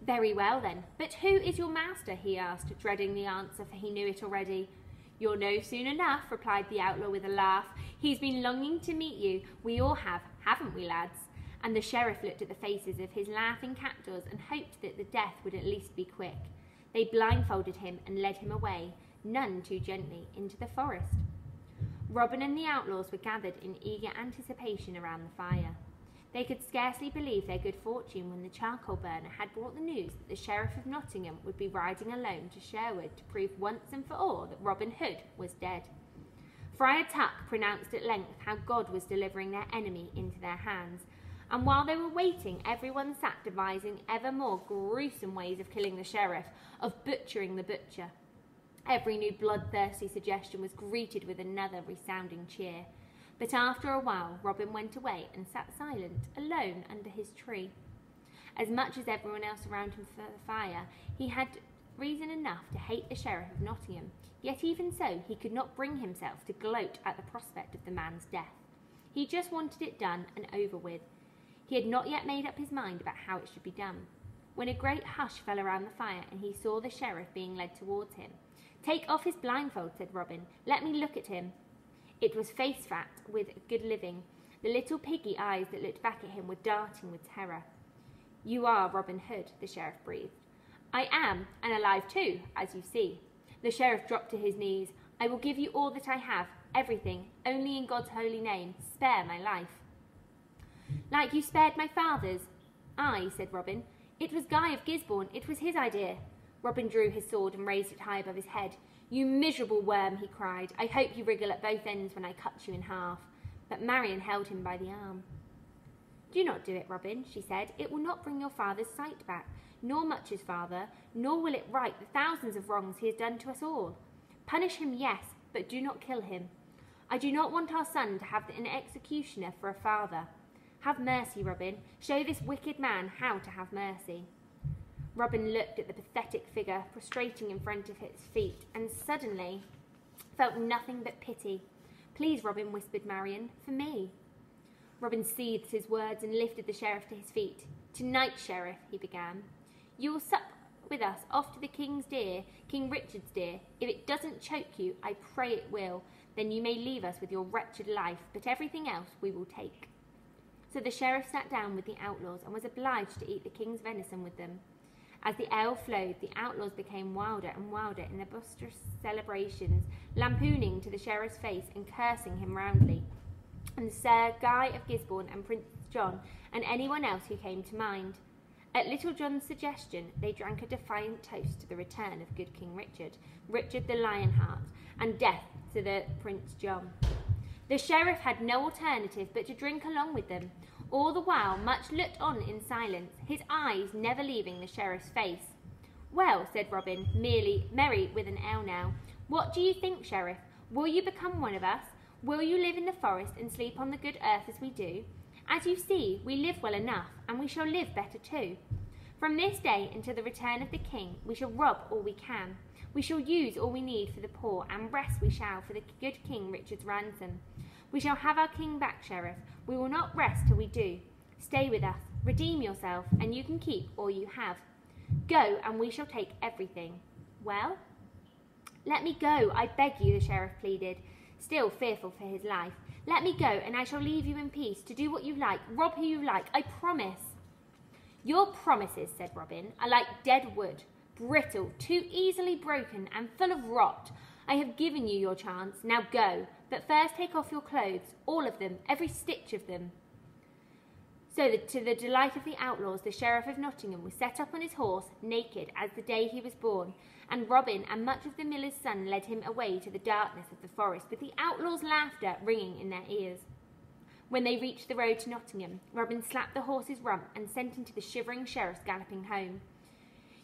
Very well then, but who is your master? He asked, dreading the answer, for he knew it already. You'll know soon enough, replied the outlaw with a laugh. He's been longing to meet you. We all have, haven't we, lads? And the sheriff looked at the faces of his laughing captors and hoped that the death would at least be quick. They blindfolded him and led him away, none too gently, into the forest. Robin and the outlaws were gathered in eager anticipation around the fire. They could scarcely believe their good fortune when the charcoal burner had brought the news that the Sheriff of Nottingham would be riding alone to Sherwood to prove once and for all that Robin Hood was dead. Friar Tuck pronounced at length how God was delivering their enemy into their hands, and while they were waiting, everyone sat devising ever more gruesome ways of killing the sheriff, of butchering the butcher. Every new bloodthirsty suggestion was greeted with another resounding cheer. But after a while, Robin went away and sat silent, alone under his tree. As much as everyone else around him for the fire, he had reason enough to hate the Sheriff of Nottingham, yet even so he could not bring himself to gloat at the prospect of the man's death. He just wanted it done and over with. He had not yet made up his mind about how it should be done, when a great hush fell around the fire and he saw the sheriff being led towards him. "Take off his blindfold," said Robin. "Let me look at him." It was face fat with good living. The little piggy eyes that looked back at him were darting with terror. "You are Robin Hood," the sheriff breathed. "I am, and alive too, as you see." The sheriff dropped to his knees. "I will give you all that I have, everything, only in God's holy name, spare my life." "Like you spared my father's." "Aye," said Robin. "It was Guy of Gisborne. It was his idea." Robin drew his sword and raised it high above his head. "You miserable worm," he cried. "I hope you wriggle at both ends when I cut you in half." But Marian held him by the arm. "Do not do it, Robin," she said. "It will not bring your father's sight back, nor Much's father, nor will it right the thousands of wrongs he has done to us all. Punish him, yes, but do not kill him. I do not want our son to have an executioner for a father. Have mercy, Robin. Show this wicked man how to have mercy." Robin looked at the pathetic figure prostrating in front of his feet and suddenly felt nothing but pity. "Please, Robin," whispered Marian, "for me." Robin seethed his words and lifted the sheriff to his feet. "Tonight, Sheriff," he began, "you will sup with us off to the King's deer, King Richard's deer. If it doesn't choke you, I pray it will, then you may leave us with your wretched life, but everything else we will take." So the sheriff sat down with the outlaws and was obliged to eat the king's venison with them. As the ale flowed, the outlaws became wilder and wilder in their boisterous celebrations, lampooning to the sheriff's face and cursing him roundly, and Sir Guy of Gisborne and Prince John and anyone else who came to mind. At Little John's suggestion, they drank a defiant toast to the return of good King Richard, Richard the Lionheart, and death to the Prince John. The sheriff had no alternative but to drink along with them. All the while, Much looked on in silence, his eyes never leaving the sheriff's face. "Well," said Robin, merry with an ale now, "what do you think, Sheriff? Will you become one of us? Will you live in the forest and sleep on the good earth as we do? As you see, we live well enough, and we shall live better too. From this day until the return of the king, we shall rob all we can. We shall use all we need for the poor, and rest we shall for the good King Richard's ransom. We shall have our king back, Sheriff. We will not rest till we do. Stay with us, redeem yourself, and you can keep all you have. Go, and we shall take everything." "Well?" "Let me go, I beg you," the sheriff pleaded, still fearful for his life. "Let me go, and I shall leave you in peace, to do what you like, rob who you like, I promise." "Your promises," said Robin, "are like dead wood, brittle, too easily broken, and full of rot. I have given you your chance, now go, but first take off your clothes, all of them, every stitch of them." So to the delight of the outlaws, the Sheriff of Nottingham was set up on his horse, naked as the day he was born, and Robin and Much of the miller's son led him away to the darkness of the forest, with the outlaws' laughter ringing in their ears. When they reached the road to Nottingham, Robin slapped the horse's rump and sent him to the shivering sheriff galloping home.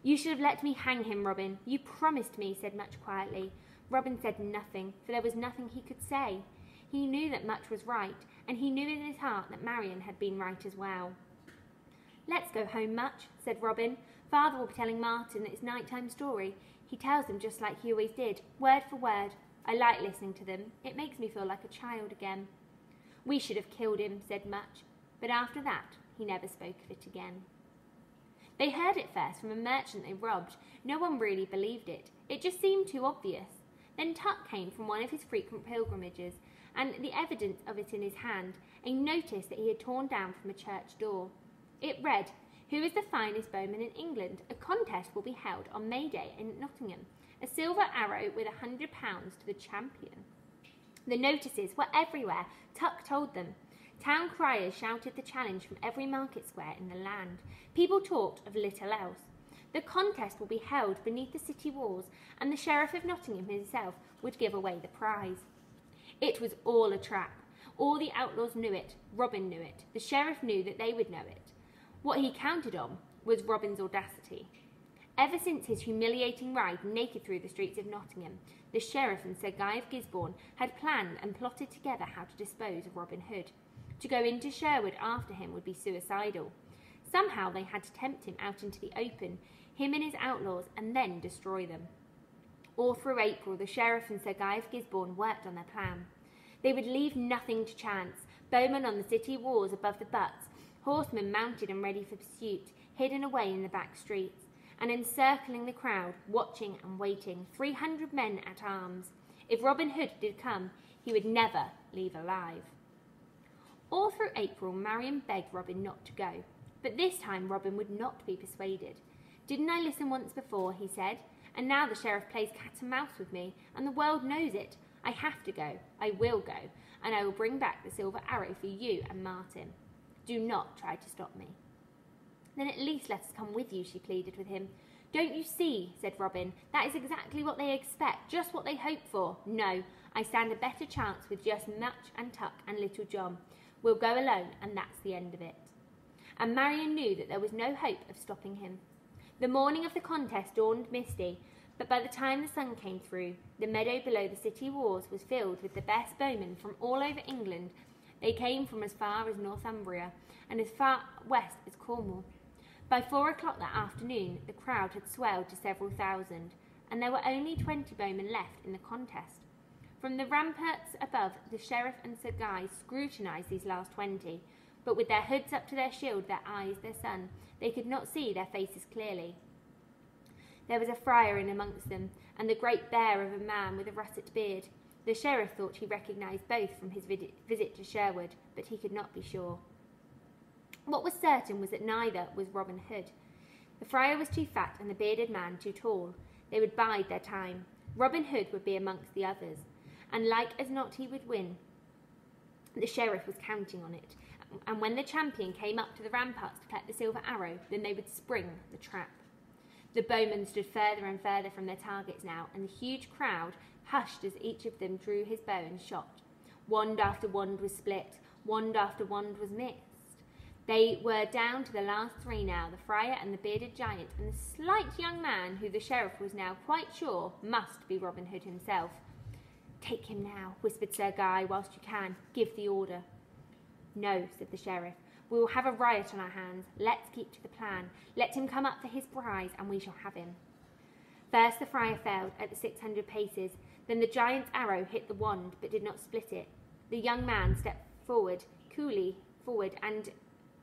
"You should have let me hang him, Robin. You promised me," said Much quietly. Robin said nothing, for there was nothing he could say. He knew that Much was right, and he knew in his heart that Marian had been right as well. "Let's go home, Much," said Robin. "Father will be telling Martin its night-time story. He tells them just like he always did, word for word. I like listening to them. It makes me feel like a child again." "We should have killed him," said Much, but after that he never spoke of it again. They heard it first from a merchant they robbed. No one really believed it. It just seemed too obvious. Then Tuck came from one of his frequent pilgrimages, and the evidence of it in his hand, a notice that he had torn down from a church door. It read, "Who is the finest bowman in England? A contest will be held on May Day in Nottingham. A silver arrow with £100 to the champion." The notices were everywhere. Tuck told them. Town criers shouted the challenge from every market square in the land. People talked of little else. The contest will be held beneath the city walls, and the Sheriff of Nottingham himself would give away the prize. It was all a trap. All the outlaws knew it. Robin knew it. The Sheriff knew that they would know it. What he counted on was Robin's audacity. Ever since his humiliating ride naked through the streets of Nottingham, the Sheriff and Sir Guy of Gisborne had planned and plotted together how to dispose of Robin Hood. To go into Sherwood after him would be suicidal. Somehow they had to tempt him out into the open, him and his outlaws, and then destroy them. All through April, the Sheriff and Sir Guy of Gisborne worked on their plan. They would leave nothing to chance. Bowmen on the city walls above the butts, horsemen mounted and ready for pursuit, hidden away in the back streets, and encircling the crowd, watching and waiting, 300 men at arms. If Robin Hood did come, he would never leave alive. All through April, Marian begged Robin not to go, but this time Robin would not be persuaded. "Didn't I listen once before?" he said, "and now the Sheriff plays cat and mouse with me, and the world knows it. I have to go. I will go, and I will bring back the silver arrow for you and Martin. Do not try to stop me." "Then at least let us come with you," she pleaded with him. "Don't you see," said Robin, "that is exactly what they expect, just what they hope for. No, I stand a better chance with just Much and Tuck and Little John. We'll go alone, and that's the end of it." And Marian knew that there was no hope of stopping him. The morning of the contest dawned misty, but by the time the sun came through, the meadow below the city walls was filled with the best bowmen from all over England. They came from as far as Northumbria and as far west as Cornwall. By 4 o'clock that afternoon, the crowd had swelled to several thousand, and there were only 20 bowmen left in the contest. From the ramparts above, the Sheriff and Sir Guy scrutinised these last 20, but with their hoods up to their shield, their eyes their sun, they could not see their faces clearly. There was a friar in amongst them, and the great bear of a man with a russet beard. The Sheriff thought he recognised both from his visit to Sherwood, but he could not be sure. What was certain was that neither was Robin Hood. The friar was too fat and the bearded man too tall. They would bide their time. Robin Hood would be amongst the others, and like as not he would win. The Sheriff was counting on it, and when the champion came up to the ramparts to collect the silver arrow, then they would spring the trap. The bowmen stood further and further from their targets now, and the huge crowd hushed as each of them drew his bow and shot. Wand after wand was split, wand after wand was missed. They were down to the last 3 now, the friar and the bearded giant, and the slight young man who the Sheriff was now quite sure must be Robin Hood himself. "Take him now," whispered Sir Guy, "whilst you can. Give the order." "No," said the Sheriff. "We will have a riot on our hands. Let's keep to the plan. Let him come up for his prize, and we shall have him." First the friar failed at the 600 paces. Then the giant's arrow hit the wand, but did not split it. The young man stepped coolly forward, and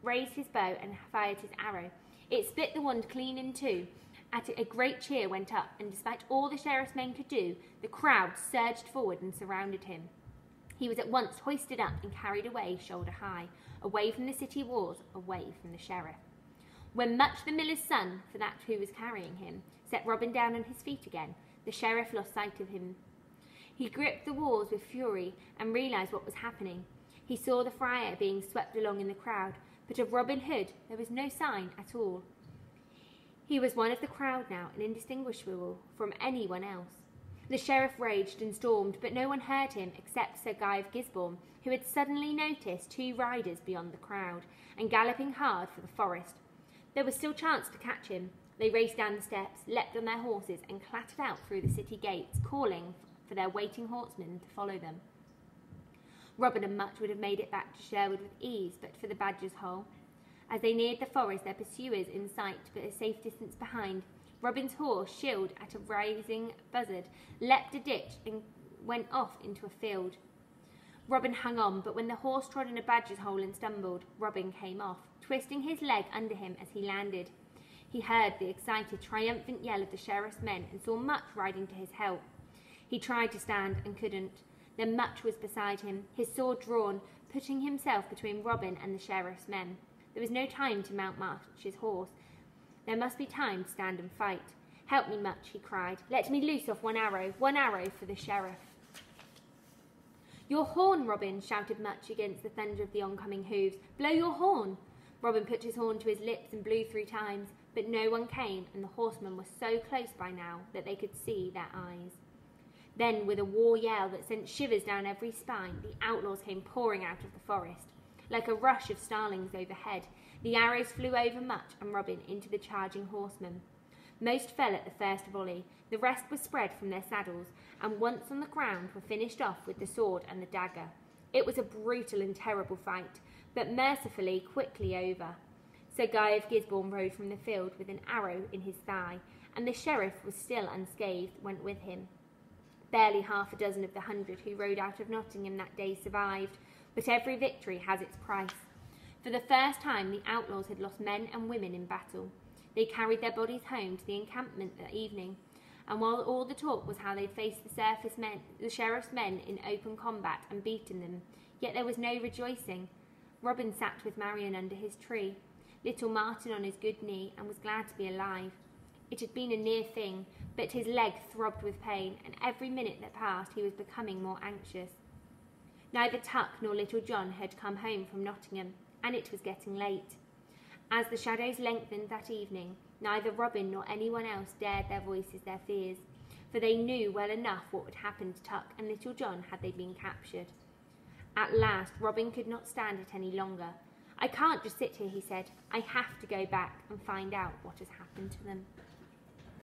raised his bow and fired his arrow. It split the wand clean in two. At it a great cheer went up, and despite all the Sheriff's men could do, the crowd surged forward and surrounded him. He was at once hoisted up and carried away shoulder high, away from the city walls, away from the Sheriff. When Much the miller's son, for that who was carrying him, set Robin down on his feet again, the Sheriff lost sight of him. He gripped the walls with fury and realised what was happening. He saw the friar being swept along in the crowd, but of Robin Hood there was no sign at all. He was one of the crowd now, and indistinguishable from anyone else. The Sheriff raged and stormed, but no one heard him except Sir Guy of Gisborne, who had suddenly noticed 2 riders beyond the crowd, and galloping hard for the forest. There was still chance to catch him. They raced down the steps, leapt on their horses, and clattered out through the city gates, calling for their waiting horsemen to follow them. Robin and Much would have made it back to Sherwood with ease, but for the Badger's Hole. As they neared the forest, their pursuers in sight, but a safe distance behind, Robin's horse, shield at a rising buzzard, leapt a ditch and went off into a field. Robin hung on, but when the horse trod in a badger's hole and stumbled, Robin came off, twisting his leg under him as he landed. He heard the excited, triumphant yell of the sheriff's men and saw Much riding to his help. He tried to stand and couldn't. Then Much was beside him, his sword drawn, putting himself between Robin and the sheriff's men. There was no time to mount Much's horse. There must be time to stand and fight. "Help me, Much," he cried. "Let me loose off one arrow for the sheriff." "Your horn, Robin," shouted Much against the thunder of the oncoming hoofs. "Blow your horn." Robin put his horn to his lips and blew 3 times, but no one came, and the horsemen were so close by now that they could see their eyes. Then, with a war yell that sent shivers down every spine, the outlaws came pouring out of the forest. Like a rush of starlings overhead, the arrows flew over Much and Robin into the charging horsemen. Most fell at the first volley, the rest were spread from their saddles, and once on the ground were finished off with the sword and the dagger. It was a brutal and terrible fight, but mercifully quickly over. Sir Guy of Gisborne rode from the field with an arrow in his thigh, and the sheriff was still unscathed, went with him. Barely 6 of the 100 who rode out of Nottingham that day survived, but every victory has its price. For the first time the outlaws had lost men and women in battle. They carried their bodies home to the encampment that evening, and while all the talk was how they'd faced the sheriff's men in open combat and beaten them, yet there was no rejoicing. Robin sat with Marion under his tree, little Martin on his good knee, and was glad to be alive. It had been a near thing, but his leg throbbed with pain, and every minute that passed he was becoming more anxious. Neither Tuck nor Little John had come home from Nottingham, and it was getting late. As the shadows lengthened that evening, neither Robin nor anyone else dared their voices their fears, for they knew well enough what would happen to Tuck and Little John had they been captured. At last Robin could not stand it any longer. "I can't just sit here," he said. "I have to go back and find out what has happened to them."